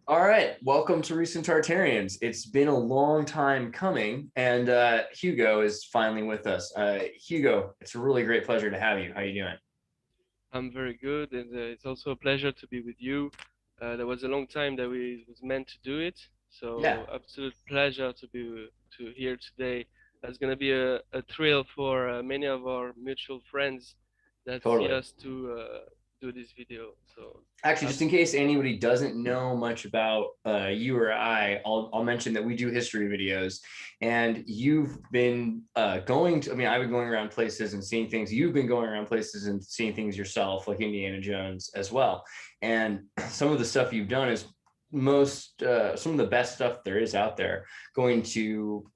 All right, welcome to Recent Tartarians. It's been a long time coming, and Hugo is finally with us. Hugo, it's a really great pleasure to have you. How you doing? I'm very good, and it's also a pleasure to be with you. There was a long time that we was meant to do it, Yeah, so absolute pleasure to be to here today. That's gonna be a thrill for many of our mutual friends that see totally. us to do this video. So Actually, just in absolute case anybody doesn't know much about you or I'll mention that we do history videos, and you've been going to. I mean, I've been going around places and seeing things. You've been going around places and seeing things yourself, like Indiana Jones as well. And some of the stuff you've done is some of the best stuff there is out there. Going to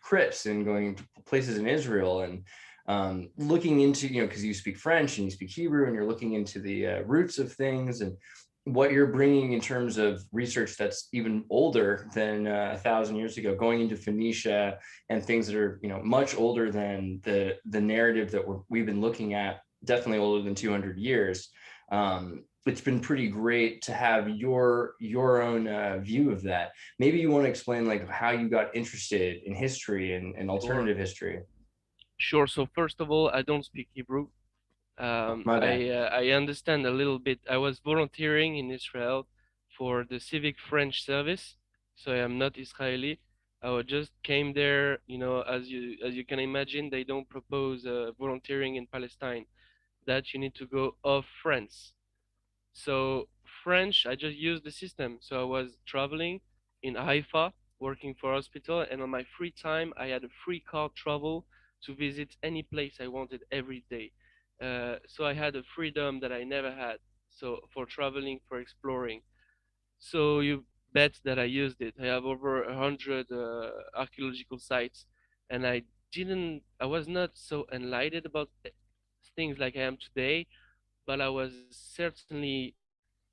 crypts and going to places in Israel and looking into, because you speak French and you speak Hebrew and you're looking into the roots of things and what you're bringing in terms of research that's even older than 1,000 years ago, going into Phoenicia and things that are, much older than the narrative that we've been looking at, definitely older than 200 years. It's been pretty great to have your own view of that. Maybe you want to explain like how you got interested in history and sure, alternative history. sure. So first of all, I don't speak Hebrew. My bad. I understand a little bit. I was volunteering in Israel for the civic French service, so I am not Israeli. Just came there, as you can imagine, they don't propose volunteering in Palestine. That you need to go off France. So French, I just used the system. So I was traveling in Haifa, working for hospital, and on my free time, I had a free car travel to visit any place I wanted every day. So I had a freedom that I never had. So for traveling, for exploring. So you bet that I used it. I have over 100 archaeological sites, and I was not so enlightened about things like I am today, but I was certainly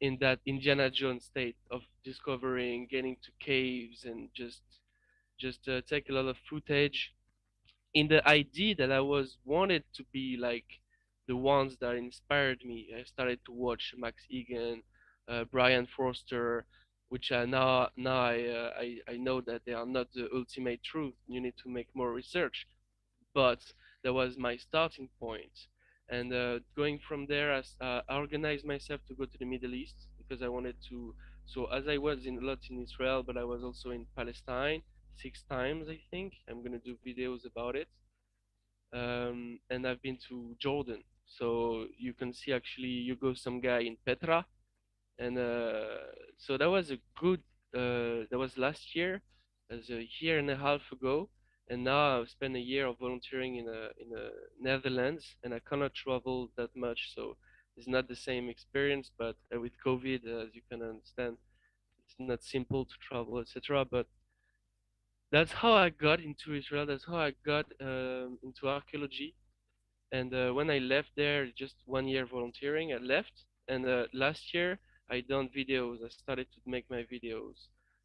in that Indiana Jones state of discovering, getting to caves, and just take a lot of footage in the idea that I was wanted to be like the ones that inspired me. I started to watch Max Egan, Brian Forster, which I know that they are not the ultimate truth. You need to make more research, but that was my starting point. And going from there, I organized myself to go to the Middle East because I wanted to. So as I was in a lot in Israel, but I was also in Palestine 6 times, I think. I'm gonna do videos about it. And I've been to Jordan, so you can see actually Hugo Someguy in Petra, and so that was a good. That was last year, as a year and a half ago, and now I've spent a year of volunteering in the Netherlands, and I cannot travel that much, so it's not the same experience. But with COVID, as you can understand, it's not simple to travel, etc. But that's how I got into Israel. That's how I got into archaeology. And when I left there, just 1 year volunteering, I left. And last year, I done videos. I started to make my videos.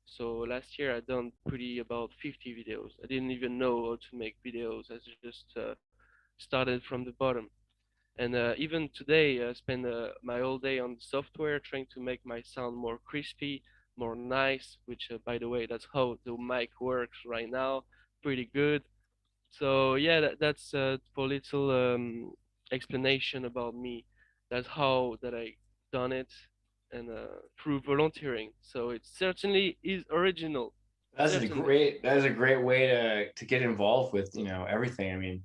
So last year, I done pretty about 50 videos. I didn't even know how to make videos. I just started from the bottom. And even today, I spend my whole day on the software trying to make my sound more crispy, more nice. Which, by the way, that's how the mic works right now. Pretty good. So yeah, that's for little explanation about me. That's how that I done it, and through volunteering. So it certainly is original, certainly. That is a great way to get involved with, everything. I mean,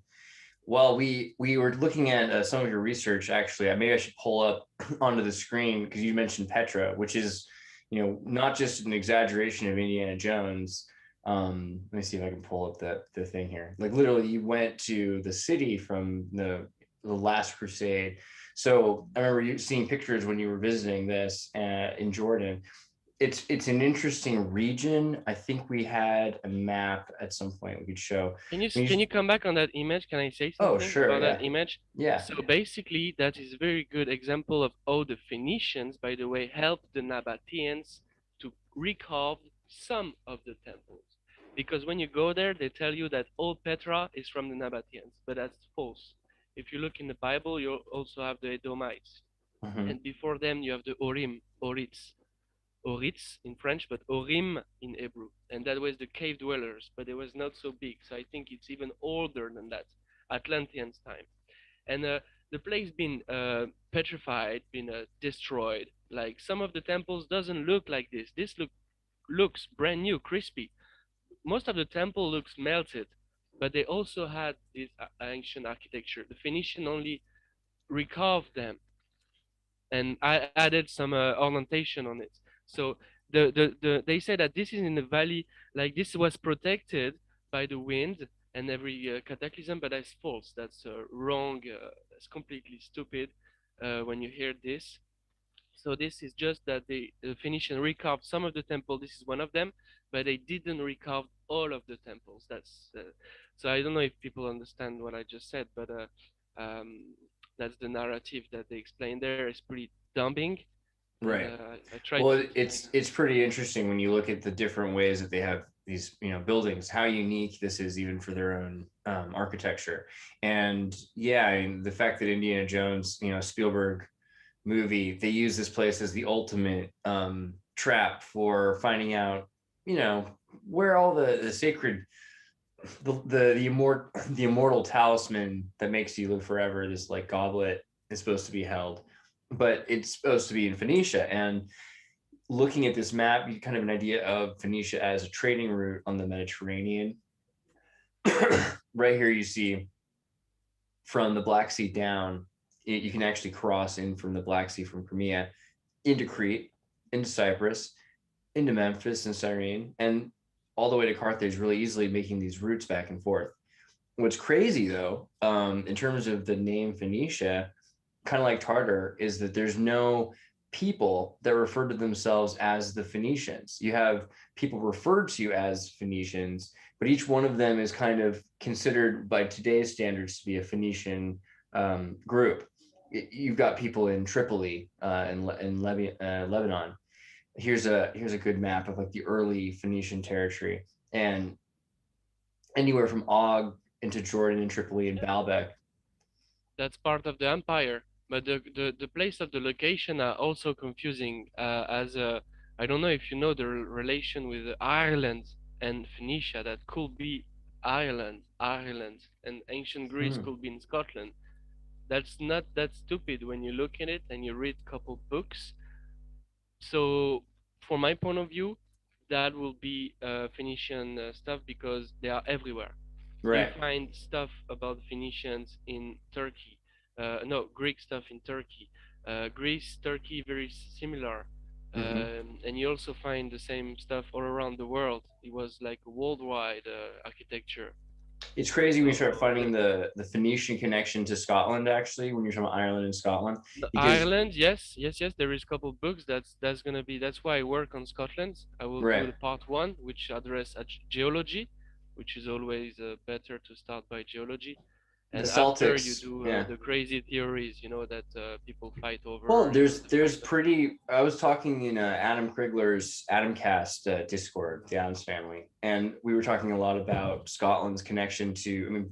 well, we were looking at some of your research actually. Maybe I should pull up onto the screen because you mentioned Petra, which is, not just an exaggeration of Indiana Jones. Let me see if I can pull up the thing here. Like literally, you went to the city from the Last Crusade. So I remember you seeing pictures when you were visiting this in Jordan. It's an interesting region. I think we had a map at some point we could show. When you, Can you come back on that image? Can I say oh, something sure, about that yeah, image? yeah. So basically, that is a very good example of how the Phoenicians, by the way, helped the Nabateans to recarve some of the temples. Because when you go there, they tell you that all Petra is from the Nabateans, but that's false. If you look in the Bible, you also have the Edomites, Mhm. and before them you have the Orim, Orits. Oritz in French, but Orim in Hebrew, and that was the cave dwellers, but it was not so big. So I think it's even older than that, Atlanteans time. And the place been petrified, been destroyed. Like some of the temples doesn't look like this. This looks brand new, crispy. Most of the temple looks melted, but they also had this ancient architecture. The Phoenician only recarved them, and I added some ornamentation on it. So they say that this is in the valley, like this was protected by the wind and every cataclysm, but that's false. That's wrong. That's completely stupid when you hear this. So this is just that the Phoenician recarved some of the temple. This is one of them, but they didn't recarve all of the temples. That's so I don't know if people understand what I just said, but um, that's the narrative that they explain there. It's pretty dumbing, and Right. I tried Well, to explain. it's pretty interesting when you look at the different ways that they have these, buildings, how unique this is even for their own architecture. And yeah, I mean, the fact that Indiana Jones, Spielberg movie, they use this place as the ultimate trap for finding out, where all the sacred, the immortal talisman that makes you live forever, this like goblet, is supposed to be held, but it's supposed to be in Phoenicia. And looking at this map, you kind of have an idea of Phoenicia as a trading route on the Mediterranean. Right here, you see from the Black Sea down, you can actually cross in from the Black Sea from Crimea into Crete, into Cyprus, into Memphis and Cyrene, and all the way to Carthage really easily, making these routes back and forth. What's crazy though, in terms of the name Phoenicia, kind of like Tartar, is that there's no people that refer to themselves as the Phoenicians. You have people referred to as Phoenicians, but each one of them is kind of considered by today's standards to be a Phoenician group. You've got people in Tripoli and Lebanon. Here's a good map of like the early Phoenician territory, and anywhere from Og into Jordan and Tripoli and Baalbek. That's part of the empire, but the place of the location are also confusing. As I don't know if you know the relation with Ireland and Phoenicia. That could be Ireland, and ancient Greece Hmm. could be in Scotland. That's not that stupid when you look at it and you read a couple books. So, from my point of view, that will be Phoenician stuff because they are everywhere. You Right. find stuff about Phoenicians in Turkey. No, Greek stuff in Turkey. Greece, Turkey, very similar. Mm-hmm. And you also find the same stuff all around the world. It was like a worldwide architecture. It's crazy when you start So finding the Phoenician connection to Scotland, actually, when you're talking about Ireland and Scotland, because Ireland, yes, yes, yes. There is a couple books. That's gonna be. That's why I work on Scotland. I will do right, the part one, which address geology, which is always better to start by geology, the and after you Celtics, do yeah. the crazy theories, that people fight Well, over, there's the there's fact of. pretty. I was talking in Adam Krigler's Adamcast Discord, the Adams family, and we were talking a lot about Scotland's connection to, I mean,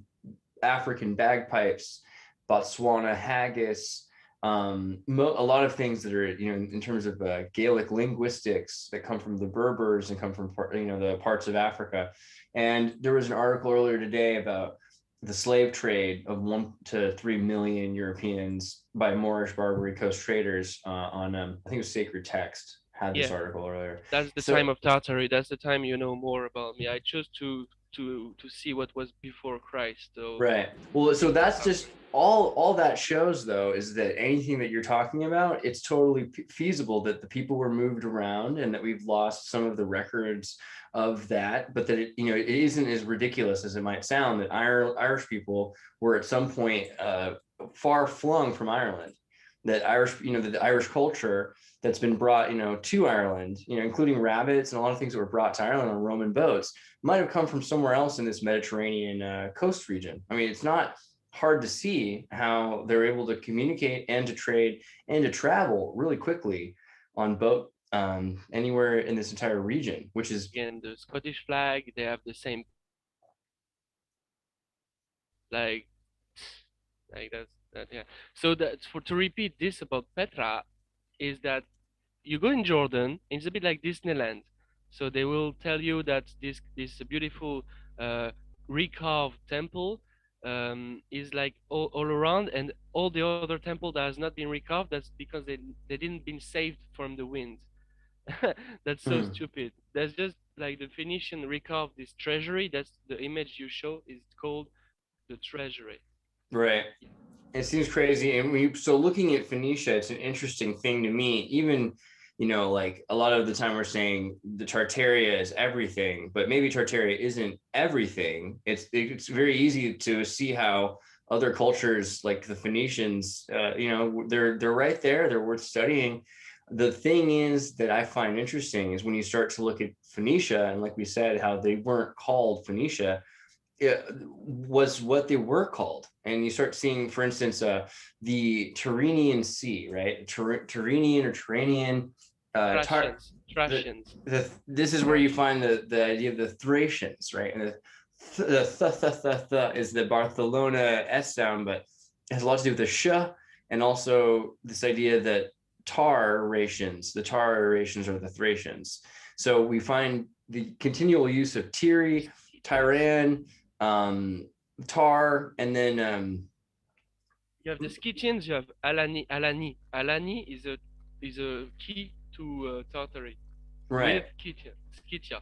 African bagpipes, Botswana haggis, a lot of things that are, in terms of Gaelic linguistics that come from the Berbers and come from, the parts of Africa. And there was an article earlier today about the slave trade of 1 to 3 million Europeans by Moorish Barbary Coast traders on, I think it was Sacred Text had this Yeah, article earlier. that's the So time of Tartary. That's the time you know more about me. I chose to see what was before Christ, so right. Well, so before that's Tartary. just all that shows though, is that anything that you're talking about, it's totally feasible that the people were moved around and that we've lost some of the records of that, but that it isn't as ridiculous as it might sound that Irish people were at some point far flung from Ireland. That Irish, the Irish culture that's been brought, to Ireland, including rabbits and a lot of things that were brought to Ireland on Roman boats, might have come from somewhere else in this Mediterranean coast region. I mean, it's not hard to see how they're able to communicate and to trade and to travel really quickly on boat anywhere in this entire region, which is Again, the Scottish flag, they have the same, like that's that, yeah. So that for to repeat this about Petra is that you go in Jordan, it's a bit like Disneyland. So they will tell you that this beautiful uh, recarved temple is like all around, and all the other temple that has not been recarved, that's because they didn't been saved from the wind. That's so Hmm. stupid. That's just like the Phoenician recarved this treasury. That's the image you show is called the treasury. Right. It seems crazy. And so looking at Phoenicia, it's an interesting thing to me. Even, like a lot of the time we're saying the Tartaria is everything, but maybe Tartaria isn't everything. It's very easy to see how other cultures like the Phoenicians, they're right there. They're worth studying. The thing is that I find interesting is when you start to look at Phoenicia, and like we said, how they weren't called Phoenicia, was what they were called. And you start seeing, for instance, the Tyrrhenian Sea, right? Tyrrhenian or Turanian. Thracians, The, Thracians, this is where you Thracians. find the idea of the Thracians, right? And the is the Barcelona S sound, but it has a lot to do with the sh, and also this idea that the Tartarians are the Thracians. So we find the continual use of Tiri, Scythians. Tyran, Tar, and then You have the Scythians. You have Alani. Alani. Alani is a key to Tartary right, with Scythia. Scythia.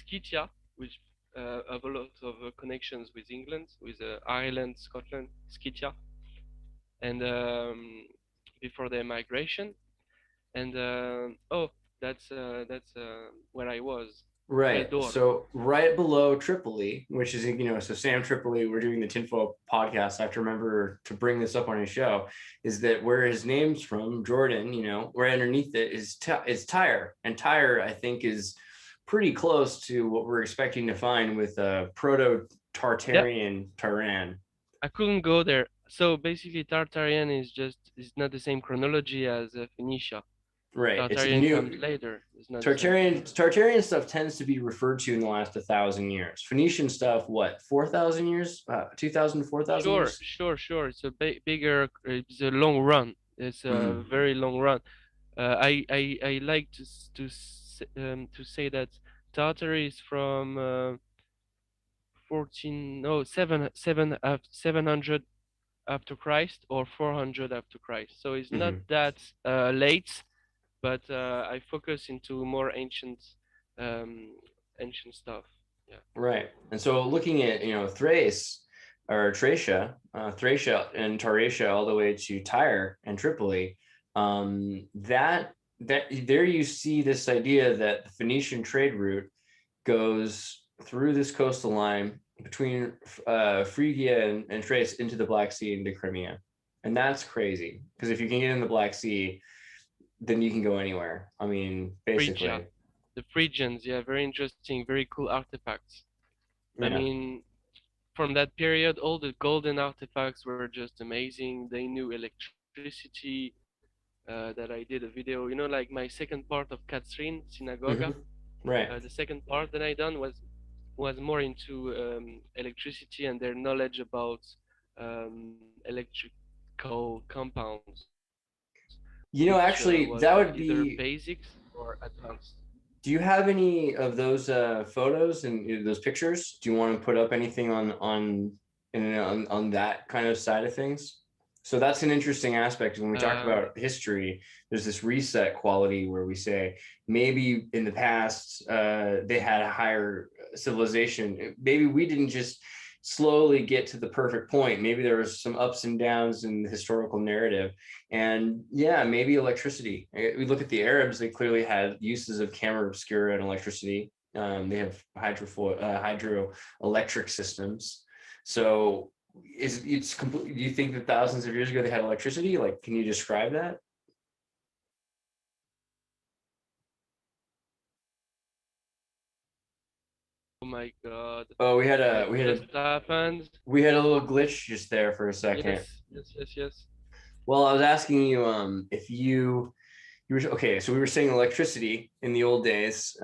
Scythia, which have a lot of connections with England, with Ireland, Scotland. Scythia, and before their migration. And oh, that's where I was. right. Eldor. So right below Tripoli, which is so Sam Tripoli, we're doing the Tinfoil podcast. I have to remember to bring this up on his show. Is that where his name's from? Jordan. Right underneath it is Tyre, and Tyre I think is pretty close to what we're expecting to find with proto Yeah, Tartarian Tyran. I couldn't go there. So basically, Tartarian is not the same chronology as Phoenicia. Right. It's Tartarian comes new. later. It's not the same. Tartarian stuff tends to be referred to in the last 1,000 years. Phoenician stuff, what, 4,000 years? 2,000, 4,000 Sure, years? sure, sure. It's a bigger. It's a long run. It's a Mm-hmm. very long run. I like to say that Tartary is from 14 no 700 after Christ or 400 after Christ. So it's not Mm-hmm. that late, but I focus into more um, ancient stuff. Yeah. Right. And so looking at, Thrace or Thracia and Taracia all the way to Tyre and Tripoli, that there you see this idea that the Phoenician trade route goes through this coastal line between Phrygia and Thrace into the Black Sea into Crimea. And that's crazy because if you can get in the Black Sea, then you can go anywhere. I mean, Phrygia, basically. the Phrygians, yeah, very interesting, very cool artifacts. I Yeah. mean, from that period, all the golden artifacts were just amazing. They knew electricity. That I did a video, like my second part of Katsrin Synagoga. Mm-hmm. Right. The second part that I done was more into electricity and their knowledge about electrical compounds, which was Actually, that either would basics be. or advanced. Do you have any of those photos and those pictures? Do you want to put up anything on that kind of side of things? So that's an interesting aspect. When we talk Um, about history, there's this reset quality where we say maybe in the past they had a higher civilization. Maybe we didn't just slowly get to the perfect point. Maybe there was some ups and downs in the historical narrative. And yeah, maybe electricity. We look at the Arabs; they clearly had uses of camera obscura and electricity. They have hydroelectric systems. So do you think that thousands of years ago they had electricity? Like, can you describe that? oh my God, Oh, what just happened? we had a little glitch just there for a second. Yes, yes, yes, yes. Well, I was asking you if you were okay. So we were saying electricity in the old days.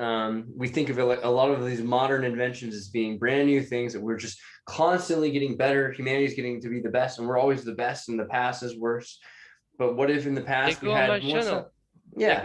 We think of a lot of these modern inventions as being brand new things that we're just constantly getting better. Humanity's getting to be the best, and we're always the best, and the past is worse. But what if in the They past we go on my had more channel. stuff? Yeah.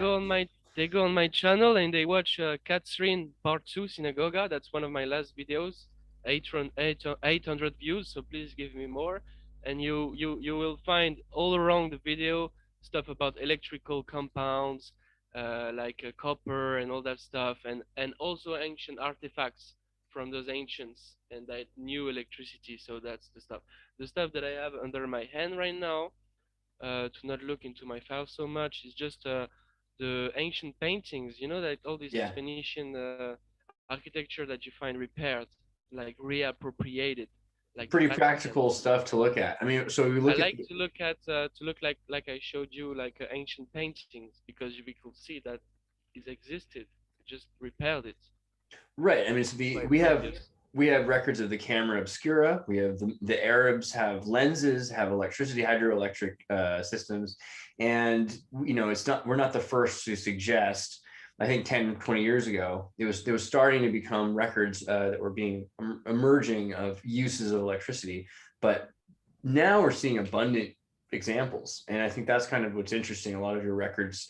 they go on my channel and they watch Catherine Part 2 Synagoga. That's one of my last videos. 800 views, so please give me more. And you will find all around the video stuff about electrical compounds, like copper and all that stuff, and also ancient artifacts from those ancients and that new electricity. So that's the stuff. The stuff that I have under my hand right now, to not look into my files so much, is just the ancient paintings. You know that all this Yeah. Phoenician architecture that you find repaired, like reappropriated, like the Pretty Vatican practical and stuff stuff. to look at. I mean, so we I look at, like to look like I showed you, like ancient paintings, because we could see that it existed. We just repaired it. right. I mean, so Quite obvious. we have records of the camera obscura. We have the Arabs have lenses, have electricity, hydroelectric systems, and it's not we're not the first to suggest. I think 10, 20 years ago, there was starting to become records that were being emerging of uses of electricity, but now we're seeing abundant examples, and I think that's kind of what's interesting. A lot of your records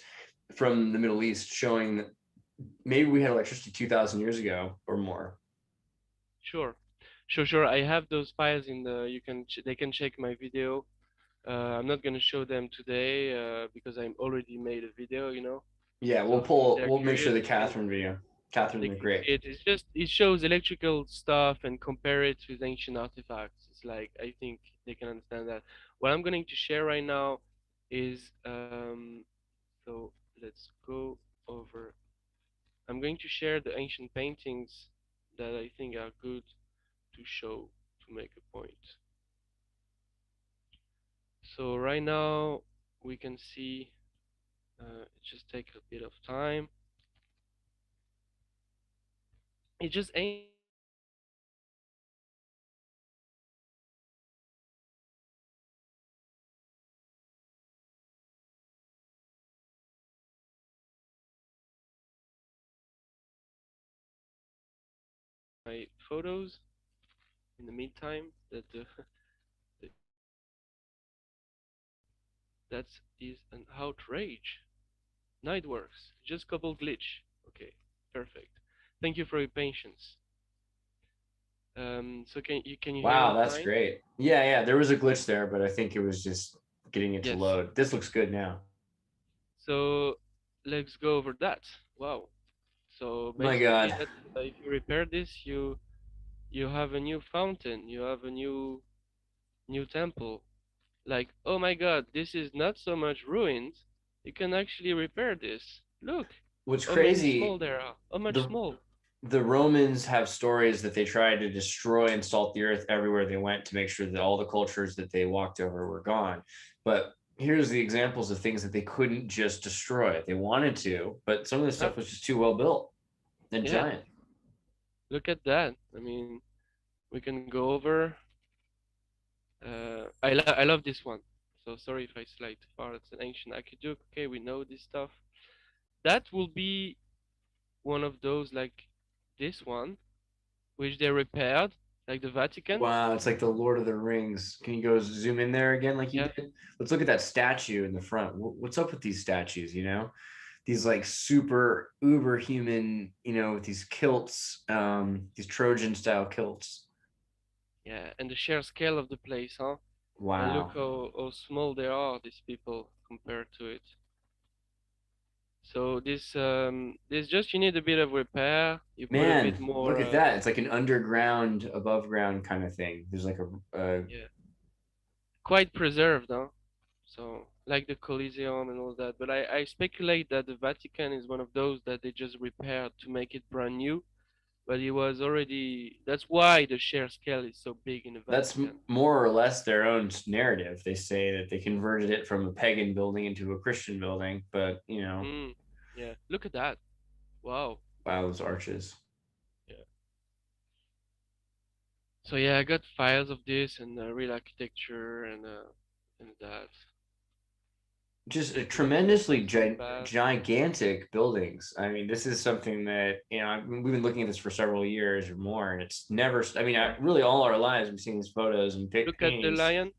from the Middle East showing that maybe we had electricity 2,000 years ago or more. Sure, sure. I have those files in the. They can check my video. I'm not gonna show them today because I already made a video. Yeah, So if they're we'll make sure curious, the Catherine video. Catherine they the can Great. see it. It shows electrical stuff and compare it with ancient artifacts. It's like I think they can understand that. What I'm going to share right now is so let's go over. I'm going to share the ancient paintings that I think are good to show to make a point. So right now we can see it just take a bit of time. It just ain't my photos in the meantime that the that is an outrage. Now it works. Just couple glitch. Okay, perfect. Thank you for your patience. So can you hear Wow, me that's fine? great. Yeah, yeah, there was a glitch there, but I think it was just getting it to Yes. load. This looks good now. So let's go over that. Wow. So My basically, God. that if you repair this, you have a new fountain. You have a new temple. Like, oh my God, this is not so much ruined. You can actually repair this. Look, What's how many small crazy, there are. How much the small? the Romans have stories that they tried to destroy and salt the earth everywhere they went to make sure that all the cultures that they walked over were gone. But here's the examples of things that they couldn't just destroy. They wanted to, but some of the Huh? stuff was just too well built and Yeah. giant. Look at that. I mean, we can go over. I love this one. So sorry if I slide too far. It's an ancient aqueduct. Okay, we know this stuff. That will be one of those like this one, which they repaired, like the Vatican. Wow, it's like the Lord of the Rings. Can you go zoom in there again like you Yeah, did? Let's look at that statue in the front. What's up with these statues, These like super uber human, with these kilts, these Trojan style kilts. yeah, and the sheer scale of the place, huh? And look Wow. how small they are, these people, compared to it. So this just you need a bit of repair. You put a bit Man, look more, at that. It's like an underground, above ground kind of thing. There's like a yeah, quite preserved, huh? So like the Coliseum and all that. But I speculate that the Vatican is one of those that they just repaired to make it brand new. But it was already. That's why the sheer scale is so big in the that's Vatican. more or less their own narrative. They say that they converted it from a pagan building into a Christian building, but Mm, yeah, look at that. Wow. wow, those arches. Yeah. So yeah, I got files of this and real architecture and that. Just a Take a look at the tremendously Hudson Bath. gigantic buildings. I mean, this is something that we've been looking at this for several years or more, and it's never. I mean, Yeah. really, all our lives we've seen these photos and Look at the paintings. lion.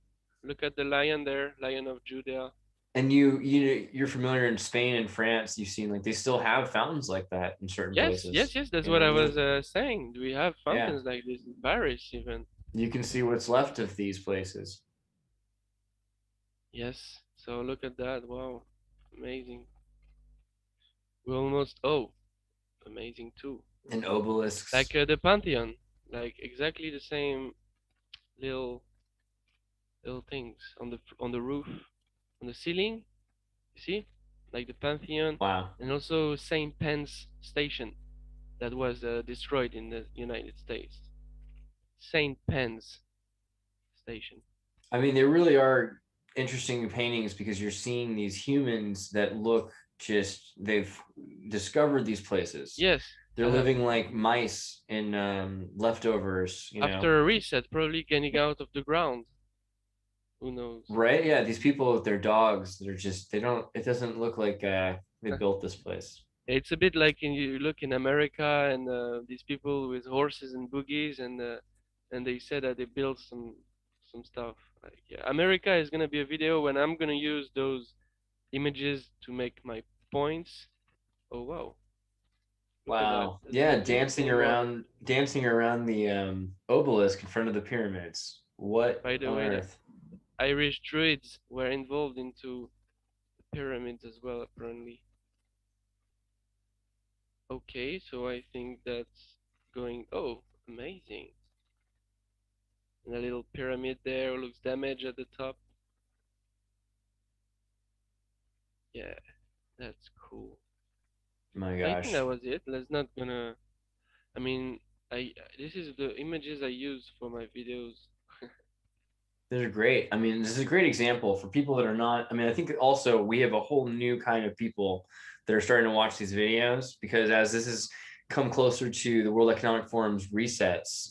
Look at the lion there, Lion of Judah. And you're familiar in Spain and France. You've seen like they still have fountains like that in certain Yes, yes, places. yes. That's You what know, I you was saying. Do we have yeah, fountains like this in Paris even? you can see what's left of these places. Yes. So look at that. Wow, amazing. We almost. Oh, amazing too. And obelisks. Like the Pantheon, like exactly the same little little things on the roof, on the ceiling. You see, like the Pantheon, Wow. and also Saint Penn's Station that was destroyed in the United States. Saint Penn's Station. I mean, they really are interesting paintings because you're seeing these humans that look just they've discovered these places. Yes, They're I have. living like mice in leftovers, After a reset, probably getting out of the ground. Who knows? right? Yeah, these people with their dogs, they're just they don't. It doesn't look like they built this place. It's a bit like you look in America and these people with horses and boogies and they said that they built some stuff. Like yeah, America is gonna be a video when I'm gonna use those images to make my points. Oh wow, look at that. Wow. That's Yeah, gonna be the same one. dancing around the obelisk in front of the pyramids. What By the on way, the earth? Irish Druids were involved into the pyramids as well apparently. Okay, so I think that's going. Oh, amazing. And a little pyramid there looks damaged at the top. Yeah, that's cool. My I think that gosh. was it. Let's not gonna. I mean, I this is the images I use for my videos. They're great. I mean, this is a great example for people that are not. I mean, I think also we have a whole new kind of people that are starting to watch these videos because as this has come closer to the World Economic Forum's resets,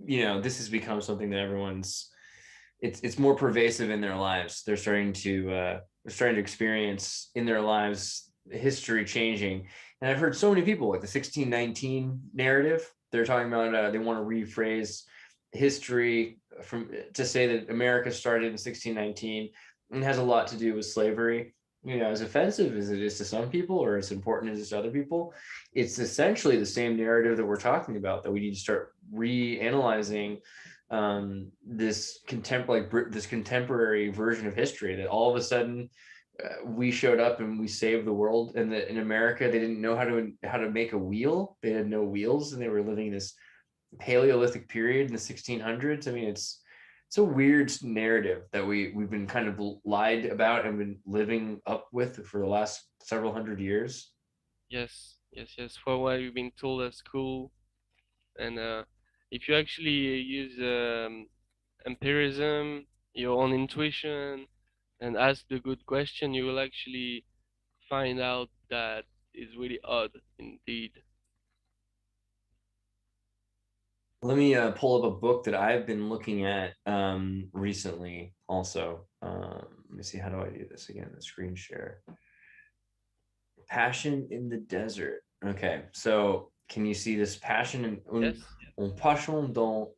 this has become something that everyone's it's more pervasive in their lives. They're starting to experience in their lives history changing. And I've heard so many people like the 1619 narrative. They're talking about they want to rephrase history from to say that America started in 1619 and has a lot to do with slavery. As offensive as it is to some people or as important as it is to other people, it's essentially the same narrative that we're talking about that we need to start reanalyzing this contemporary version of history that all of a sudden we showed up and we saved the world and that in America they didn't know how to make a wheel. They had no wheels and they were living this Paleolithic period in the 1600s. I mean, it's a weird narrative that we've been kind of lied about and been living up with for the last several hundred years. Yes, yes, yes. For what you've been told at school, and if you actually use empirism, your own intuition, and ask the good question, you will actually find out that it's really odd indeed. Let me pull up a book that I've been looking at recently. Also, let me see. How do I do this again? The screen share. Passion in the Desert. Okay, so can you see this passion in Yes. un passion dans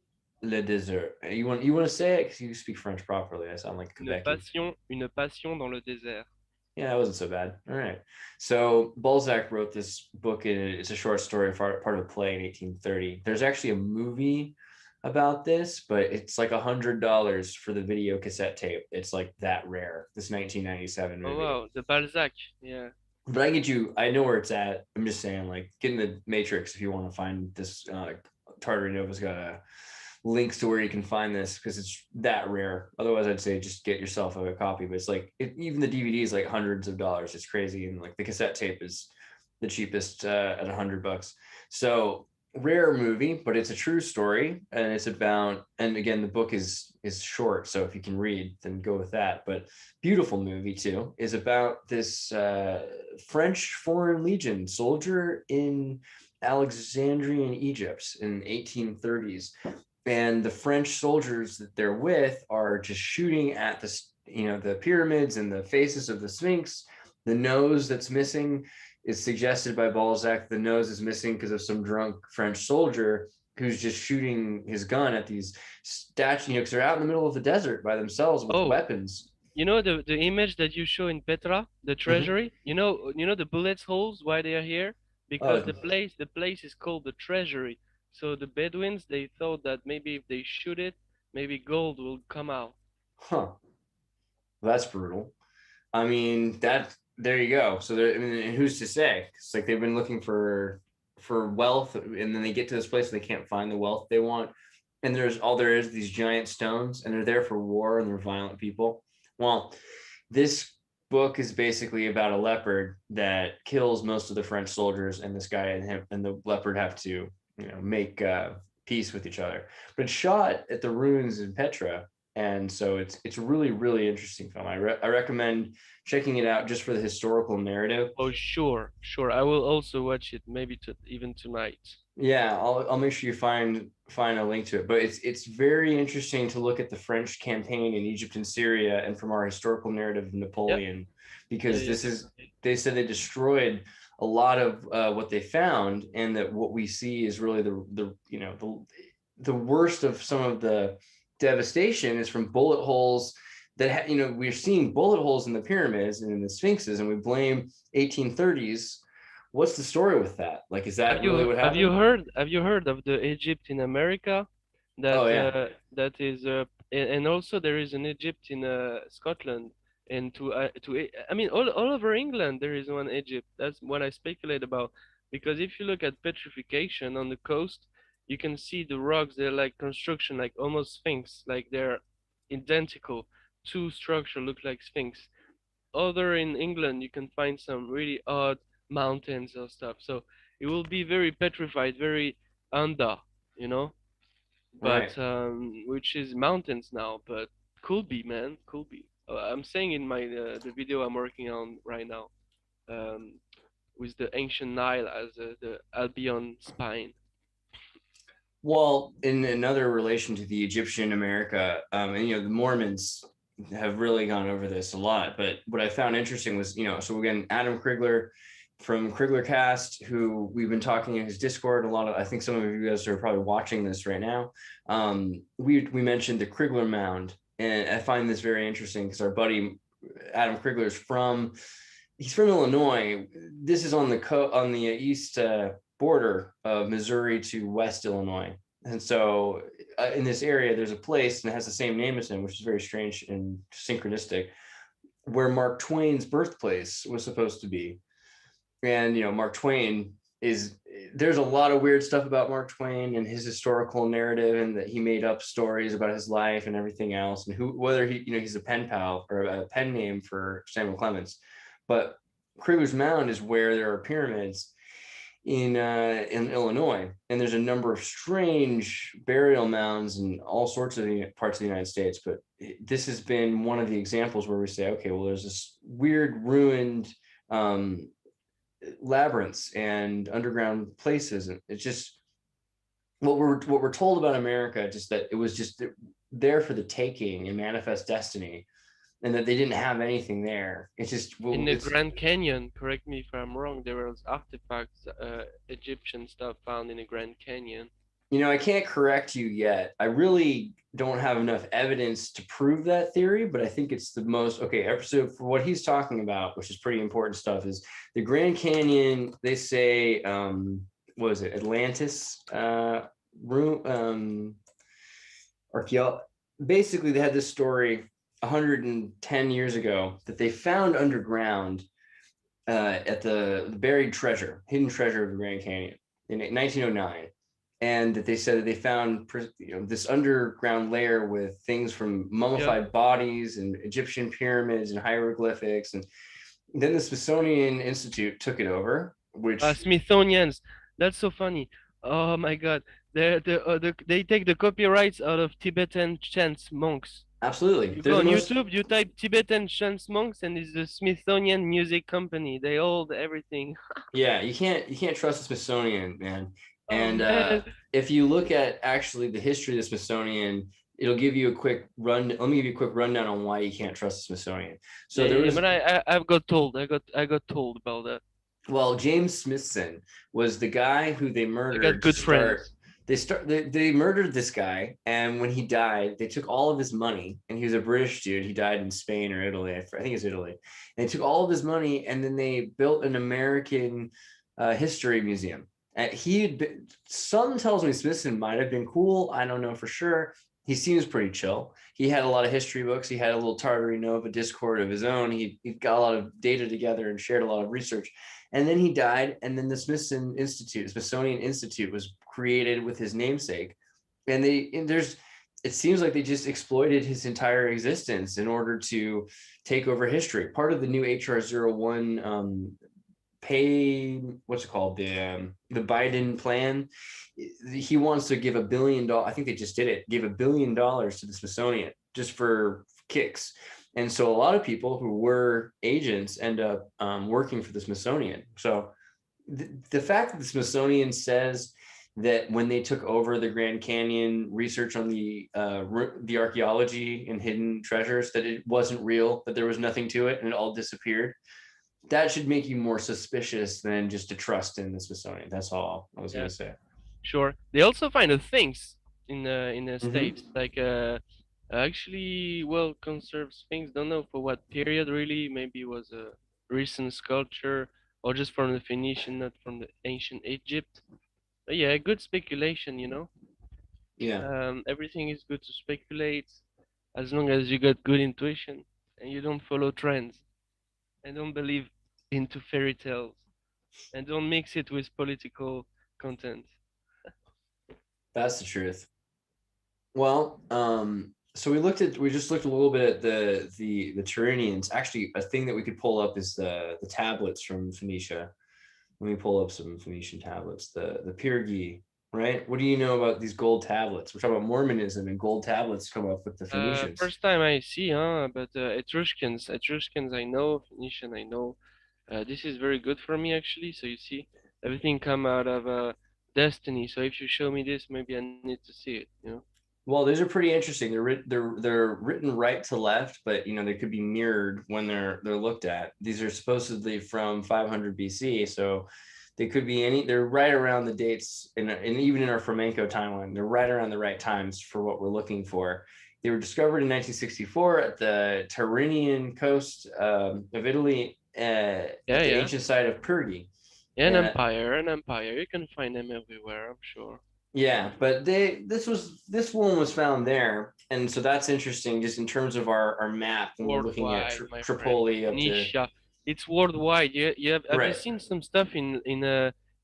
le désert? You want to say it because you speak French properly. I sound like a Quebecy. Une passion dans le désert. Yeah, that wasn't so bad. All right. So Balzac wrote this book, and it's a short story, part of a play in 1830. There's actually a movie about this, but it's like $100 for the video cassette tape. It's like that rare. This 1997 Oh movie. wow, the Balzac. Yeah. But I get you. I know where it's at. I'm just saying, like, get in the Matrix if you want to find this. Tartary Nova's got links to where you can find this because it's that rare. Otherwise, I'd say just get yourself a copy. But it's like even the DVD is like hundreds of dollars. It's crazy, and like the cassette tape is the cheapest at $100. So rare movie, but it's a true story, and it's about. And again, the book is short, so if you can read, then go with that. But beautiful movie too is about this French Foreign Legion soldier in Alexandrian Egypt in 1830s, and the French soldiers that they're with are just shooting at the pyramids and the faces of the Sphinx. The nose that's missing is suggested by Balzac. The nose is missing because of some drunk French soldier who's just shooting his gun at these statues, because they're out in the middle of the desert by themselves with Oh, weapons. you know the image that you show in Petra, the Hmm. treasury. You know the bullets holes. Why they are here? Oh, Because the place is called the treasury. So the Bedouins they thought that maybe if they shoot it, maybe gold will come out. huh. That's brutal. I mean, that there you go. So there, I mean, who's to say? It's like they've been looking for wealth, and then they get to this place and they can't find the wealth they want. And there's all there is these giant stones, and they're there for war, and they're violent people. Well, this book is basically about a leopard that kills most of the French soldiers, and this guy and him and the leopard have to, make peace with each other. But it's shot at the ruins in Petra, and so it's really really interesting film. I recommend checking it out just for the historical narrative. Oh, sure, sure. I will also watch it maybe even tonight. Yeah, I'll make sure you find a link to it. But it's very interesting to look at the French campaign in Egypt and Syria, and from our historical narrative of Yeah, Napoleon, yeah, because yeah, this is definitely. they said they destroyed a lot of what they found, and that what we see is really the worst of some of the devastation is from bullet holes that we're seeing bullet holes in the pyramids and in the sphinxes, and we blame 1830s. What's the story with that? Like, is Have that really you what have you happened? heard have you heard of the Egypt in America? Oh That yeah, that is and also there is an Egypt in Scotland and I mean all over England there is one Egypt. That's what I speculate about because if you look at petrification on the coast, you can see the rocks. They're like construction, like almost sphinx, like they're identical. Two structure look like sphinx. Other in England, you can find some really odd mountains or stuff. So it will be very petrified, very under, you know, right. but which is mountains now, but could be, man, could be. I'm saying in my the video I'm working on right now, um, with the ancient Nile as the Albion spine. Well, in another relation to the Egyptian America, and the Mormons have really gone over this a lot. But what I found interesting was, so again, Adam Krigler from Krigler Cast, who we've been talking in his Discord a lot of. I think some of you guys are probably watching this right now. We mentioned the Krigler Mound, and I find this very interesting because our buddy Adam Krigler is from. He's from Illinois. This is on the east border of Missouri to West Illinois. And so in this area, there's a place and it has the same name as him, which is very strange and synchronistic, where Mark Twain's birthplace was supposed to be. And, Mark Twain is, there's a lot of weird stuff about Mark Twain and his historical narrative, and that he made up stories about his life and everything else, and whether he's a pen pal or a pen name for Samuel Clemens. But Krigler's Mound is where there are pyramids in Illinois, and there's a number of strange burial mounds in all sorts of parts of the United States. But this has been one of the examples where we say, okay, well, there's this weird ruined um, labyrinths and underground places, and it's just what we're told about America, just that it was just there for the taking and manifest destiny, and that they didn't have anything there. It's just, In well, the it's Grand Canyon, correct me if I'm wrong, there was artifacts, Egyptian stuff found in the Grand Canyon. I can't correct you yet. I really don't have enough evidence to prove that theory, but I think it's the most okay. So for what he's talking about, which is pretty important stuff, is the Grand Canyon. They say, what is it, Atlantis? Room archaeo. Basically, they had this story 110 years ago that they found underground at the buried treasure, hidden treasure of the Grand Canyon in 1909, and that they said that they found this underground layer with things from Yeah. mummified bodies and Egyptian pyramids and hieroglyphics, and then the Smithsonian Institute took it over, which Smithsonians. That's so funny. Oh my God. They take the copyrights out of Tibetan chants monks. absolutely You they're go the on most. YouTube, you type Tibetan chants monks, and it's the Smithsonian Music Company. They hold everything. Yeah, you can't trust the Smithsonian, man. Oh And man. if you look at actually the history of the Smithsonian, it'll give you a quick run. Let me give you a quick rundown on why you can't trust the Smithsonian. Yeah, So there yeah, yeah. was, But I've got told. I got told about that. well, James Smithson was the guy who they I got murdered to good start friends. They murdered this guy, and when he died, they took all of his money, and he was a British dude. He died in Spain or Italy. I think it's Italy. And they took all of his money, and then they built an American history museum. And some tells me Smithson might have been cool. I don't know for sure. He seems pretty chill. He had a lot of history books. He had a little Tartary Nova Discord of his own. He got a lot of data together and shared a lot of research. And then he died, and then the Smithsonian Institute was created with his namesake. And it seems like they just exploited his entire existence in order to take over history. Part of the new HR-01 what's it called, the Biden plan, he wants to give $1 billion. I think they just did it, gave $1 billion to the Smithsonian just for kicks. And so a lot of people who were agents end up working for the Smithsonian. So the fact that the Smithsonian says that when they took over the Grand Canyon research on the archaeology and hidden treasures, that it wasn't real, that there was nothing to it and it all disappeared, that should make you more suspicious than just to trust in the Smithsonian. That's all I was going to say. Sure. They also find things in the States, like actually well conserved things. Don't know for what period really. Maybe it was a recent sculpture or just from the Phoenician, not from the ancient Egypt. But yeah, good speculation, you know. Yeah. Everything is good to speculate as long as you got good intuition and you don't follow trends and don't believe into fairy tales and don't mix it with political content. That's the truth. Well, so we just looked a little bit at the Tartarians. Actually, a thing that we could pull up is the tablets from Phoenicia. Let me pull up some Phoenician tablets. The Pyrgi, right? What do you know about these gold tablets? We're talking about Mormonism, and gold tablets come up with the Phoenicians. First time I see, huh? But Etruscans I know, Phoenician I know. This is very good for me actually. So you see, everything come out of destiny. So if you show me this, maybe I need to see it. You know. Well, these are pretty interesting. They're written right to left, but they could be mirrored when they're looked at. These are supposedly from 500 BC, so they could be they're right around the dates, and even in our flamenco timeline, they're right around the right times for what we're looking for. They were discovered in 1964 at the Tyrrhenian coast of Italy, at the ancient site of Pyrgi. An empire. You can find them everywhere, I'm sure. Yeah, but this one was found there, and so that's interesting just in terms of our map when we're looking at Tripoli up to. It's worldwide. Have you seen some stuff in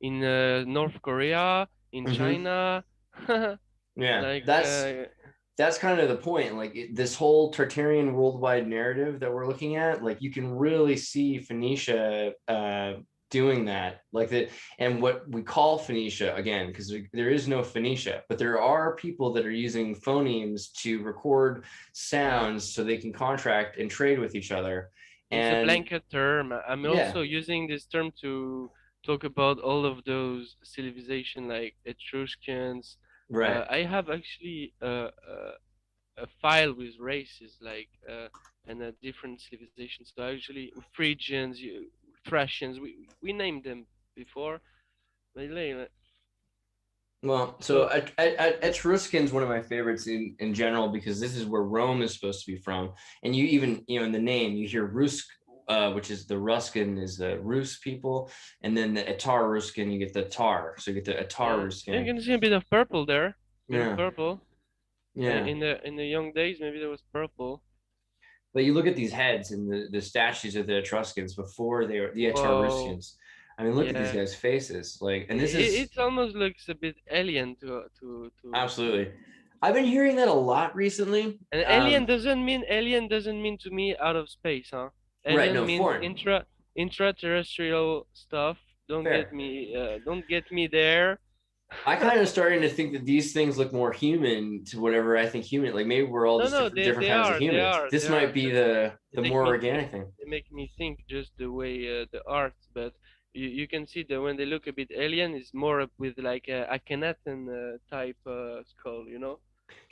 North Korea, in China? Yeah, like, that's kind of the point. Like this whole Tartarian worldwide narrative that we're looking at, like you can really see Phoenicia doing that, like that, and what we call Phoenicia again, because there is no Phoenicia, but there are people that are using phonemes to record sounds so they can contract and trade with each other. It's a blanket term. I'm also using this term to talk about all of those civilizations like Etruscans. Right. I have actually a file with races like and a different civilizations. So actually, Phrygians, Thracians, we named them before. Well, so Etruscan is one of my favorites in general because this is where Rome is supposed to be from, and you even in the name you hear Rusk, which is the Ruskin is the Rus people, and then the Atar Ruskin you get the Tar, so you get the Atar Ruskin. You can see a bit of purple there. Purple. Yeah. In the young days, maybe there was purple. But you look at these heads and the statues of the Etruscans before they were the Etruscans. I mean, look at these guys' faces. Like, and it almost looks a bit alien to. Absolutely. I've been hearing that a lot recently. And alien doesn't mean to me out of space, huh? Alien means foreign. Intraterrestrial stuff. Don't get me there. I kind of starting to think that these things look more human to whatever I think human. Like maybe we're all just different kinds of humans. This might be the more organic thing. They make me think just the way the art, but you can see that when they look a bit alien, it's more with like a Akhenaten type skull, you know.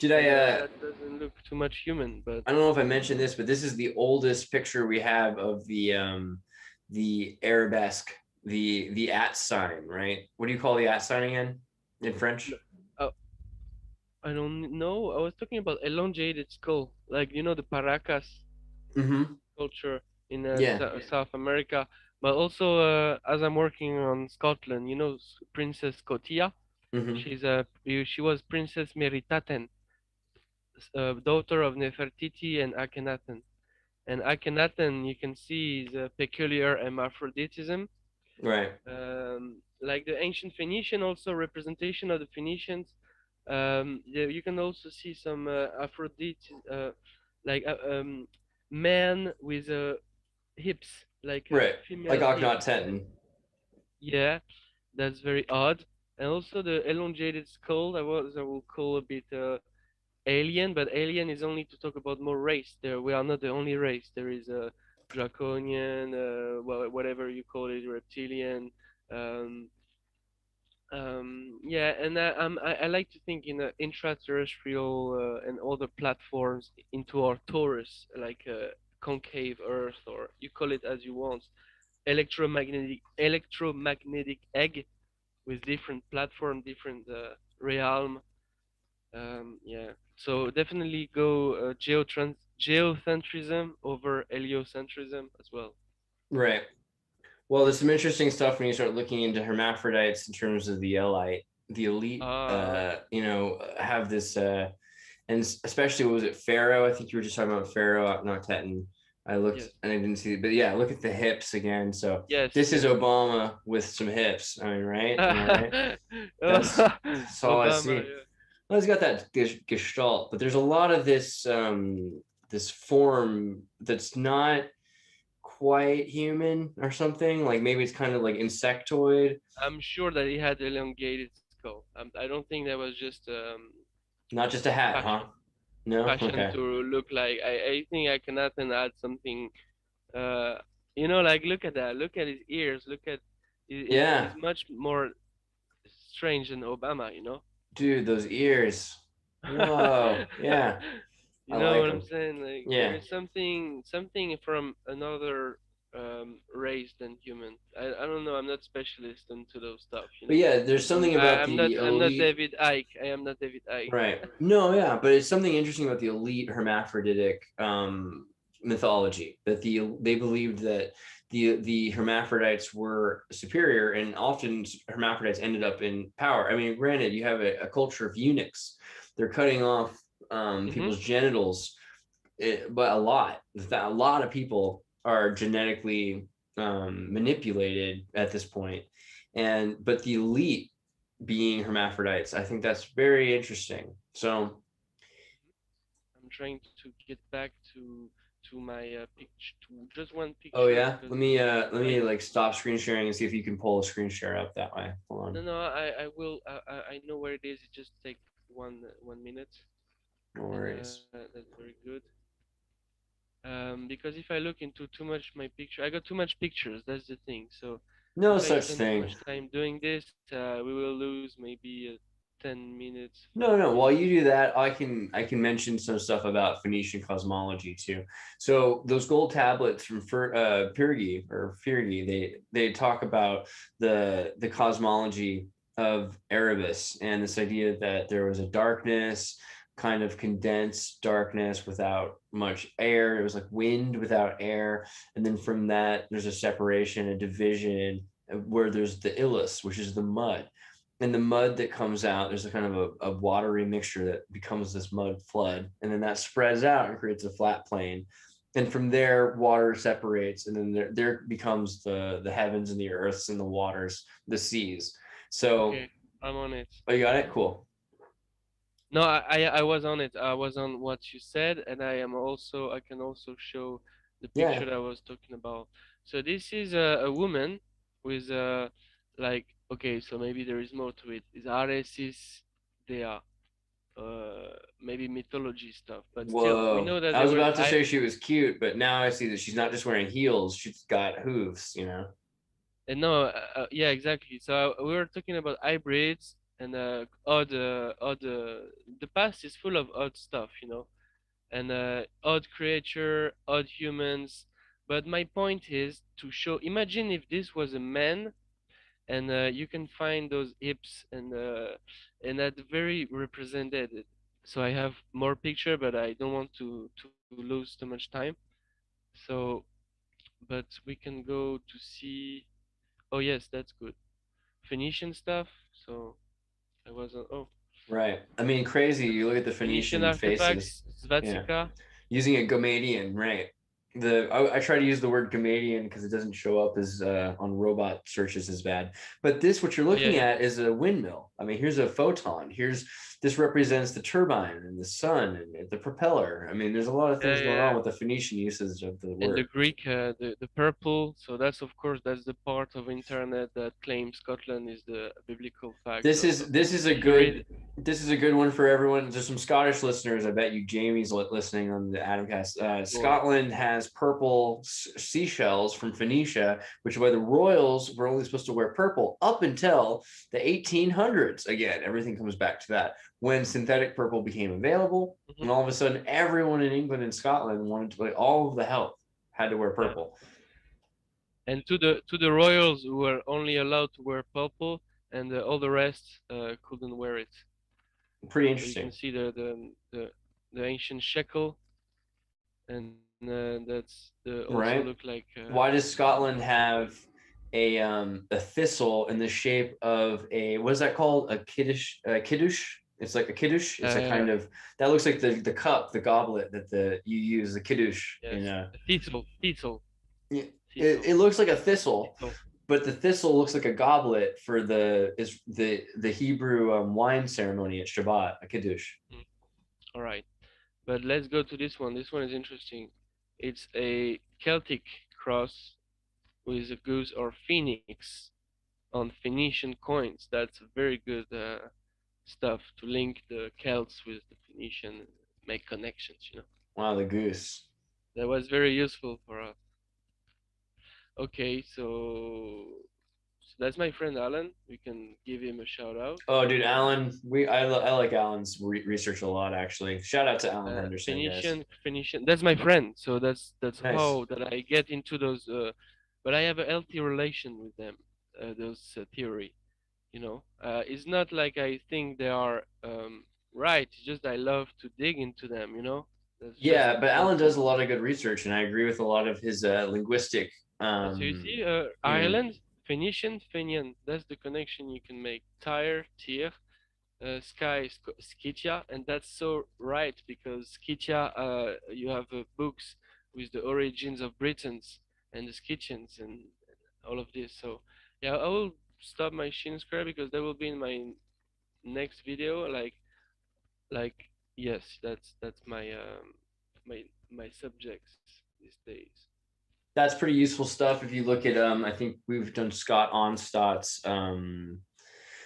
That doesn't look too much human, but I don't know if I mentioned this, but this is the oldest picture we have of the arabesque, the at sign, right? What do you call the at sign again in French? I don't know. I was talking about elongated skull, like the Paracas Mm-hmm. culture in Yeah. South America, but also as I'm working on Scotland, Princess Cotia. Mm-hmm. She was Princess Meritaten, daughter of Nefertiti and Akhenaten. And Akhenaten, you can see, is a peculiar hermaphroditism. Right. Like the ancient Phoenician, also representation of the Phoenicians. You can also see some Aphrodite, like man with hips, like Right. Like female hips. Akhenaten. Yeah, that's very odd. And also the elongated skull, I will call a bit alien, but alien is only to talk about more race. There, we are not the only race. There is a draconian, well, whatever you call it, reptilian. Um, yeah, and I like to think in intraterrestrial and other platforms into our torus, like concave Earth, or you call it as you want, electromagnetic egg with different platform, different realm. Yeah, so definitely go geocentrism over heliocentrism as well. Right. Well, there's some interesting stuff when you start looking into hermaphrodites in terms of the elite. The elite, Ah, have this, and especially was it Pharaoh? I think you were just talking about Pharaoh, not Teton. I looked yes, and I didn't see, but yeah, look at the hips again. So yes, this is yes. Obama with some hips. I mean, right? Am I right? That's all I Obama, see. yeah. Well, he's got that gestalt, but there's a lot of this this form that's not quite human or something. Like maybe it's kind of like insectoid, I'm sure that he had elongated skull. I don't think that was just not just a hat, huh? fashion, No, fashion okay, to look like. I think I cannot add something. Uh, like look at that. Look at his ears. Look at is yeah, much more strange than Obama. dude, those ears. Whoa, yeah, I You know like what I'm them. saying? Like there Yeah, is something from another race than human. I don't know. I'm not specialist into those stuff. but yeah, there's something about I'm not the I'm not elite. David Icke. I am not David Icke. Right. No, yeah, but it's something interesting about the elite hermaphroditic mythology that they believed that the hermaphrodites were superior, and often hermaphrodites ended up in power. I mean, granted, you have a culture of eunuchs; they're cutting off Mhm. people's genitals, but a lot of people are genetically manipulated at this point, and but the elite being hermaphrodites. I think that's very interesting. So, I'm trying to get back to my picture, to just one oh picture yeah, because let I me like stop screen sharing and see if you can pull a screen share up that way. Hold on, no, I will. I know where it is. It just take 1 minute, no and worries. that's very good. Because if I look into too much my picture, I got too much pictures. That's the thing. So No if I such spend too thing. much time doing this, we will lose maybe 10 minutes, No, five no. While minutes. you do that, I can mention some stuff about Phoenician cosmology too. So those gold tablets from Pyrgi or Pyrgi, they talk about the cosmology of Erebus and this idea that there was a darkness, kind of condensed darkness without much air. It was like wind without air, and then from that there's a separation, a division where there's the illus, which is the mud, and the mud that comes out, there's a kind of a watery mixture that becomes this mud flood, and then that spreads out and creates a flat plane, and from there water separates, and then there becomes the heavens and the earths and the waters, the seas. So, Okay, I'm on it. oh, you got it, cool. No, I was on it. I was on what you said, and I can also show the Yeah, picture that I was talking about. So this is a woman with like, okay, so maybe there is more to it. Is Aresis Dea, maybe mythology stuff, but still we whoa, know that I there was was about to say she was cute, but now I see that she's not just wearing heels, she's got hooves, you know. and no, yeah, exactly. So we were talking about hybrids and the past is full of odd stuff. And odd creature, odd humans. But my point is to show. Imagine if this was a man and you can find those hips and that's very represented. So I have more picture, but I don't want to lose too much time. So, but we can go to see. Oh yes, that's good. Phoenician stuff. So I wasn't. Oh, Right. I mean, crazy. You look at the Phoenician Phoenician faces. artifacts, Yeah. Svatika. Using a Gamadian, right? I try to use the word Gamadian because it doesn't show up as on robot searches as bad. But this, what you're Oh yeah, looking yeah, at, is a windmill. I mean, here's a photon. This represents the turbine and the sun and the propeller. I mean, there's a lot of yeah, things yeah, going yeah. on with the Phoenician uses of the And the word. Greek, the purple. So that's of course that's the part of internet that claims Scotland is the biblical fact. This So is this is a if you read, good one for everyone. There's some Scottish listeners. I bet you Jamie's listening on the Adamcast. well, Scotland has purple seashells from Phoenicia, which is why the royals were only supposed to wear purple up until the 1800s. Again, everything comes back to that when synthetic purple became available, mhm, and all of a sudden, everyone in England and Scotland wanted to, like, all of the health had to wear yeah. purple. And to the royals who were only allowed to wear purple, and all the rest couldn't wear it. Pretty So you can interesting, see the ancient shekel, and that's the also look right? like Why does Scotland something like have a thistle in the shape of a, what is that called? A kiddush, kiddush? It's like a kiddush. It's a uh, kind of, that looks like the cup, the goblet that the you use, the kiddush in yes, a, thistle, thistle, it, thistle, it looks like a thistle, thistle. but the thistle looks like a goblet for the Hebrew wine ceremony at Shabbat, a kiddush. Mm, all right, but let's go to this one. This one is interesting. It's a Celtic cross with a goose or phoenix on Phoenician coins. That's very good stuff to link the Celts with the Phoenician, make connections. Wow, the goose. That was very useful for us. Okay, so that's my friend Alan. We can give him a shout out. Oh, dude, Alan, I like Alan's research a lot, actually. Shout out to Alan Henderson, guys. Phoenician. That's my friend. So that's Nice. how that I get into those. But I have a healthy relation with them. Those theory. It's not like I think they are right. It's just I love to dig into them. That's just Yeah, but Alan does something. a lot of good research, and I agree with a lot of his linguistic. So you see, You know, Ireland, Phoenician, Fenian. That's the connection you can make. Tyre, Tyr, Sky, Scythia, and that's so right because Scythia, you have books with the origins of Britons and the Scythians and all of this. So yeah, I will stop my shin square because that will be in my next video. Like yes, that's my subjects these days. that's pretty useful stuff. If you look at, I think we've done Scott Onstott's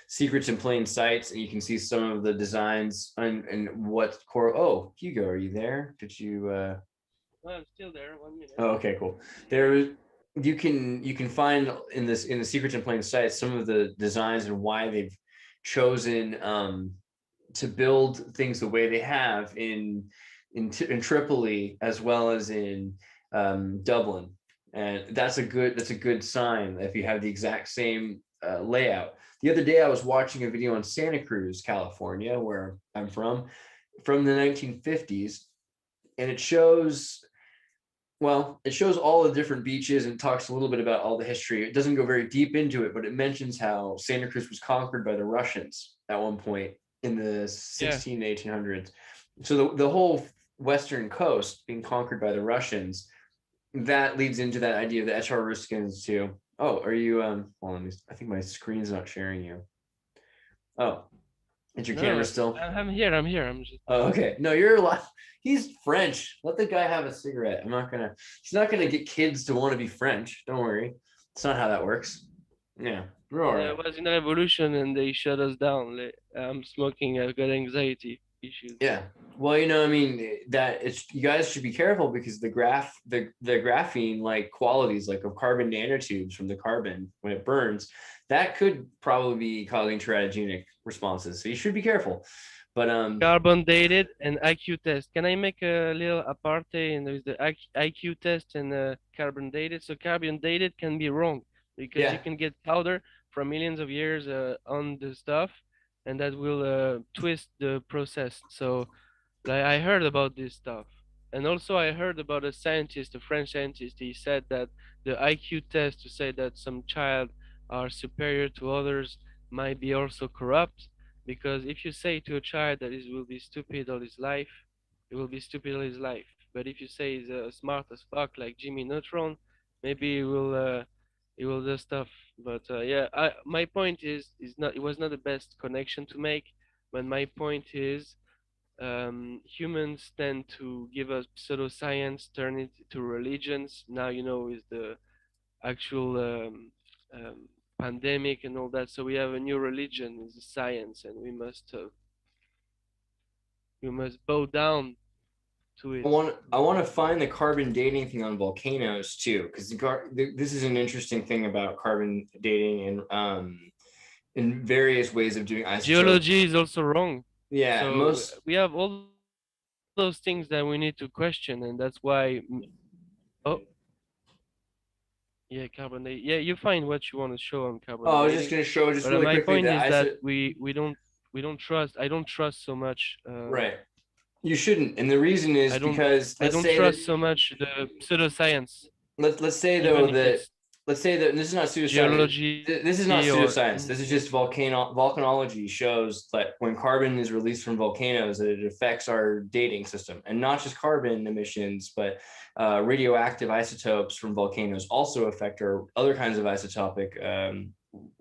Secrets in Plain Sights, and you can see some of the designs and what core. Oh, Hugo, are you there? Did you? Well, I'm still there. 1 minute. Oh, okay, cool. There, you can find in the Secrets in Plain Sight some of the designs and why they've chosen to build things the way they have in Tripoli as well as in Dublin, and that's a good sign if you have the exact same layout. The other day, I was watching a video on Santa Cruz, California, where I'm from the 1950s, and it shows all the different beaches and talks a little bit about all the history. It doesn't go very deep into it, but it mentions how Santa Cruz was conquered by the Russians at one point in the Yeah. 16 to 1800s. So the whole western coast being conquered by the Russians, that leads into that idea of the Etruscans too. Oh, are you hold on, I think my screen's not sharing you. Oh, is your camera No, still? I'm here. I'm here. I'm just. Oh, okay. No, you're alive. He's French. Let the guy have a cigarette. He's not gonna get kids to want to be French. Don't worry. It's not how that works. Yeah, we're all Yeah, right. it was in a revolution and they shut us down. I'm smoking. I've got anxiety issues. Yeah. Well, I mean, that it's, you guys should be careful because the graphene like qualities like of carbon nanotubes from the carbon when it burns, that could probably be causing teratogenic responses. So you should be careful. But Carbon dated and IQ test. Can I make a little apartheid? And there's the IQ test and carbon dated. So carbon dated can be wrong because you yeah, can get powder from millions of years on the stuff, and that will twist the process. So like I heard about this stuff. And also I heard about a scientist, a French scientist, he said that the IQ test to say that some child are superior to others might be also corrupt, because if you say to a child that he will be stupid all his life, he will be stupid all his life. But if you say he's smart as fuck like Jimmy Neutron, maybe he will do stuff. But yeah, my point is not, it was not the best connection to make, but my point is humans tend to give us pseudoscience, turn it to religions. Now, is the actual um, pandemic and all that. So we have a new religion, is science, and we must bow down to I it. want I want to find the carbon dating thing on volcanoes too, because this is an interesting thing about carbon dating and in various ways of doing isotope. Geology is also wrong. Yeah, So most. we have all those things that we need to question, and that's why. Oh, yeah, carbon dating. Yeah, you find what you want to show on carbon Oh, I was just dating. going to show just But really my quickly point that is that iso. we don't trust. I don't trust so much. Right, you shouldn't, and the reason is because I let's don't say that trust so much the pseudoscience, let's say though even if that it's let's say that this is not pseudoscience. geology This is not or pseudoscience. This is just volcanology shows that when carbon is released from volcanoes, that it affects our dating system, and not just carbon emissions, but radioactive isotopes from volcanoes also affect our other kinds of isotopic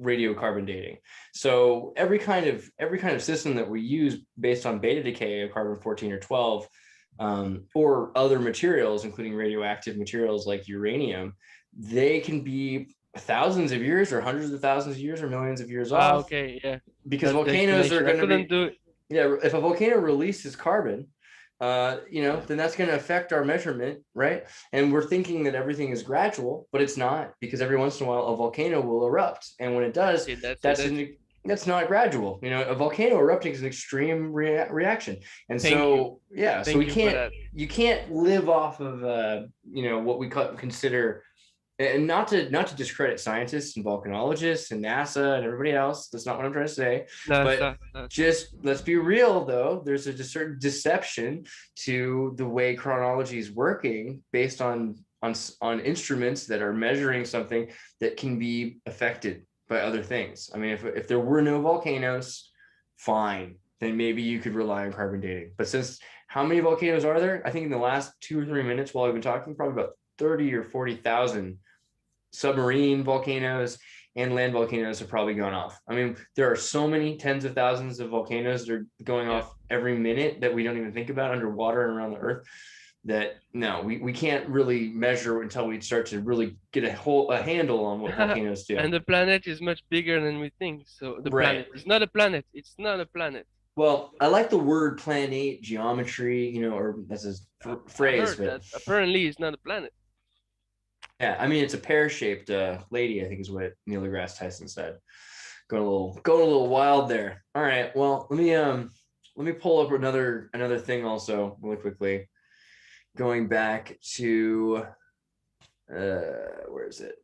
radiocarbon dating. So every kind of system that we use based on beta decay of carbon 14 or 12, or other materials, including radioactive materials like uranium, they can be thousands of years or hundreds of thousands of years or millions of years off, okay, yeah, because that's the volcanoes are explanation. I going to couldn't be. do it. Yeah, if a volcano releases carbon, Yeah, then that's going to affect our measurement, right? And we're thinking that everything is gradual, but it's not, because every once in a while a volcano will erupt, and when it does, okay, that's it. that's an that's not gradual. A volcano erupting is an extreme reaction, and Thank you, so yeah, so we thank you for can't that. you can't live off of what we consider, and not to discredit scientists and volcanologists and NASA and everybody else. That's not what I'm trying to say. But That's just let's be real, though. There's a certain deception to the way chronology is working based on instruments that are measuring something that can be affected by other things. I mean, if there were no volcanoes, fine, then maybe you could rely on carbon dating. But since how many volcanoes are there? I think in the last 2 or 3 minutes while I've been talking, probably about 30 or 40,000 submarine volcanoes and land volcanoes have probably gone off. I mean, there are so many tens of thousands of volcanoes that are going yeah. off every minute that we don't even think about underwater and around the earth, that no, we can't really measure until we start to really get a handle on what volcanoes do. And the planet is much bigger than we think. So the Right. planet is not a planet. It's not a planet. Well, I like the word planate geometry, or that's a I phrase, heard but that apparently it's not a planet. yeah, I mean it's a pear-shaped lady, I think is what Neil deGrasse Tyson said. Going a little wild there. All right, well let me pull up another thing also really quickly. Going back to where is it?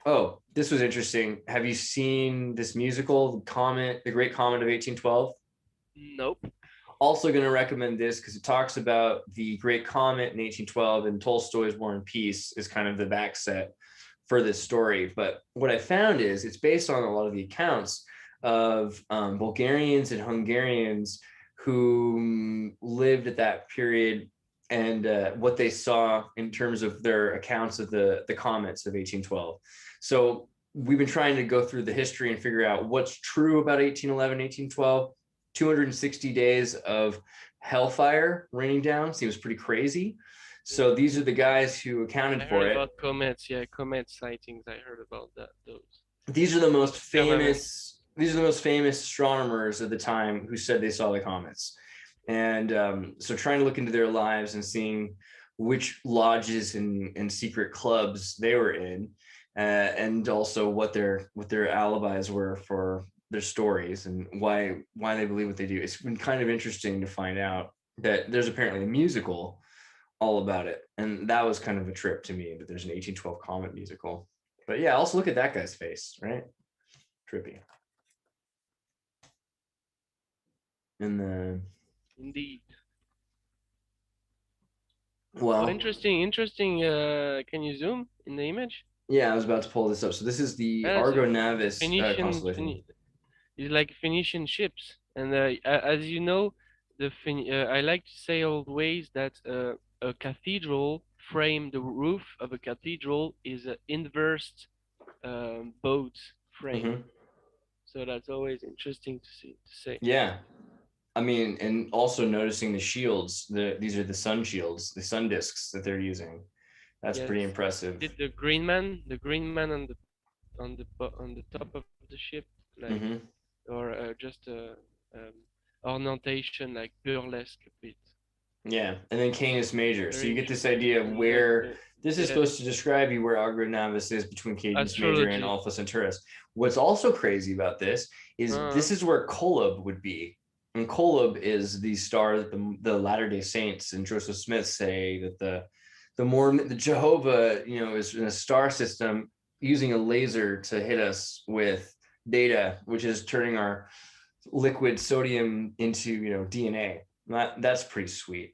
Oh, this was interesting. Have you seen this musical, The Great Comet of 1812? Nope. Also going to recommend this because it talks about the Great Comet in 1812, and Tolstoy's War and Peace is kind of the back set for this story. But what I found is it's based on a lot of the accounts of Bulgarians and Hungarians who lived at that period, and what they saw in terms of their accounts of the comets of 1812. So we've been trying to go through the history and figure out what's true about 1811, 1812. 260 days of hellfire raining down seems pretty crazy. So these are the guys who accounted I heard for it. about comets. Yeah, comet sightings. I heard about that. Those. These are the most Firmament. famous. These are the most famous astronomers of the time who said they saw the comets, and so trying to look into their lives and seeing which lodges and secret clubs they were in, and also what their alibis were for their stories and why they believe what they do. It's been kind of interesting to find out that there's apparently a musical all about it, and that was kind of a trip to me that there's an 1812 comet musical. But yeah, also look at that guy's face, right? Trippy. And then, Indeed. Oh, well, interesting. Can you zoom in the image? yeah, I was about to pull this up. So this is the That's a Argo Navis Phoenician. constellation. It's like Phoenician ships, and as you know, I like to say always that a cathedral frame, the roof of a cathedral is an inverse boat frame. Mm-hmm. So that's always interesting to see to say. Yeah, I mean, and also noticing the shields. These are the sun shields, the sun discs that they're using. That's Yes, pretty impressive. did the green man on the top of the ship, like, Mm-hmm. or just a um, ornamentation, like burlesque a bit. Yeah, and then Canis Major. So Very you get this interesting. idea of And where this is yeah, supposed to describe you where Argo Navis is between Canis Major and astrology. Alpha Centaurus. What's also crazy about Uh, this is where Kolob would be. And Kolob is the star that the Latter-day Saints and Joseph Smith say that the Mormon, the Jehovah, is in a star system using a laser to hit us with data, which is turning our liquid sodium into DNA. That's pretty sweet.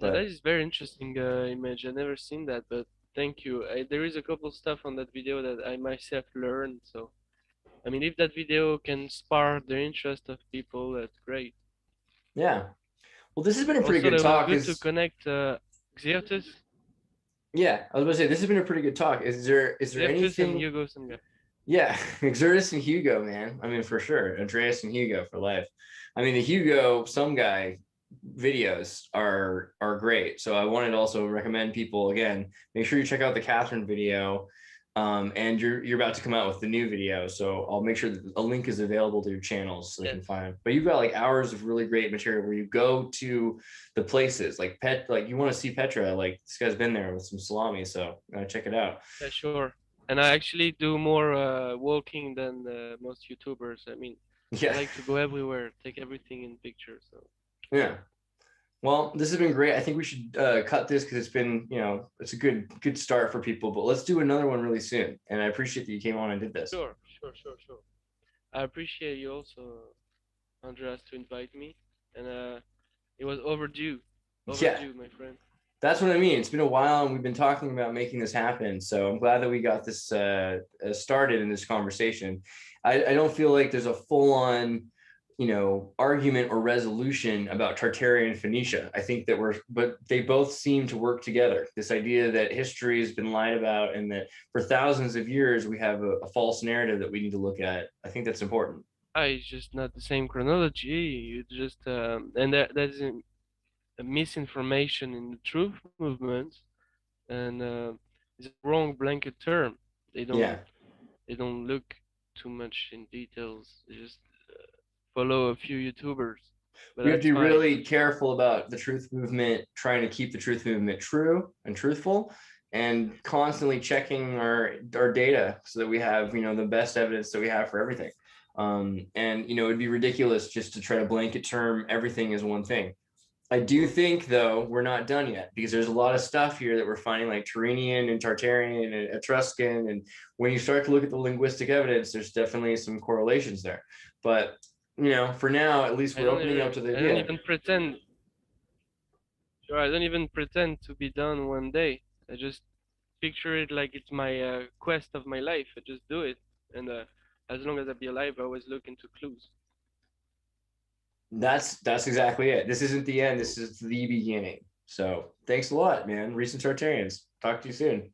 that But is very interesting image. I never seen that, but thank you. There is a couple stuff on that video that I myself learned. So I mean, if that video can spark the interest of people, that's great. yeah, well, this has been a pretty Also, good that was talk. good to Is connect Xirtus, Yeah, I was about to say this has been a pretty good talk. Is there Xirtus and anything? Hugo Someguy. Yeah, Xirtus and Hugo, man. I mean, for sure, Andreas and Hugo for life. I mean, the Hugo Someguy videos are great. So I wanted to also recommend people again. Make sure you check out the Catherine video. And you're about to come out with the new video, so I'll make sure that a link is available to your channels so they Yes, can find it. But you've got like hours of really great material where you go to the places like you want to see Petra, like this guy's been there with some salami, so check it out. yeah, sure. And I actually do more walking than most YouTubers. I mean, I Yeah, like to go everywhere, take everything in pictures. So yeah. Well, this has been great. I think we should cut this because it's been, it's a good start for people. But let's do another one really soon. And I appreciate that you came on and did this. sure. I appreciate you also, Andreas, to invite me, and it was Yeah, overdue, my friend. that's what I mean. It's been a while, and we've been talking about making this happen. So I'm glad that we got this started in this conversation. I don't feel like there's a full on, argument or resolution about Tartarian Phoenicia. I think that but they both seem to work together. This idea that history has been lied about, and that for thousands of years we have a false narrative that we need to look at. I think that's important. It's just not the same chronology. You just and that's a misinformation in the truth movement, and it's a wrong blanket term. They Yeah. don't they don't look too much in details. They just follow a few YouTubers, but We have to that's be fine. really careful about the truth movement, trying to keep the truth movement true and truthful, and constantly checking our data so that we have the best evidence that we have for everything. And it'd be ridiculous just to try to blanket term everything as one thing. I do think, though, we're not done yet because there's a lot of stuff here that we're finding, like Turanian and Tartarian and Etruscan. And when you start to look at the linguistic evidence, there's definitely some correlations there. But, for now, at least we're opening up to the I don't idea. even pretend. Sure, I don't even pretend to be done one day. I just picture it like it's my quest of my life. I just do it, and as long as I be alive, I always look into clues. That's exactly it. This isn't the end. This is the beginning. So thanks a lot, man. Recent Tartarians. Talk to you soon.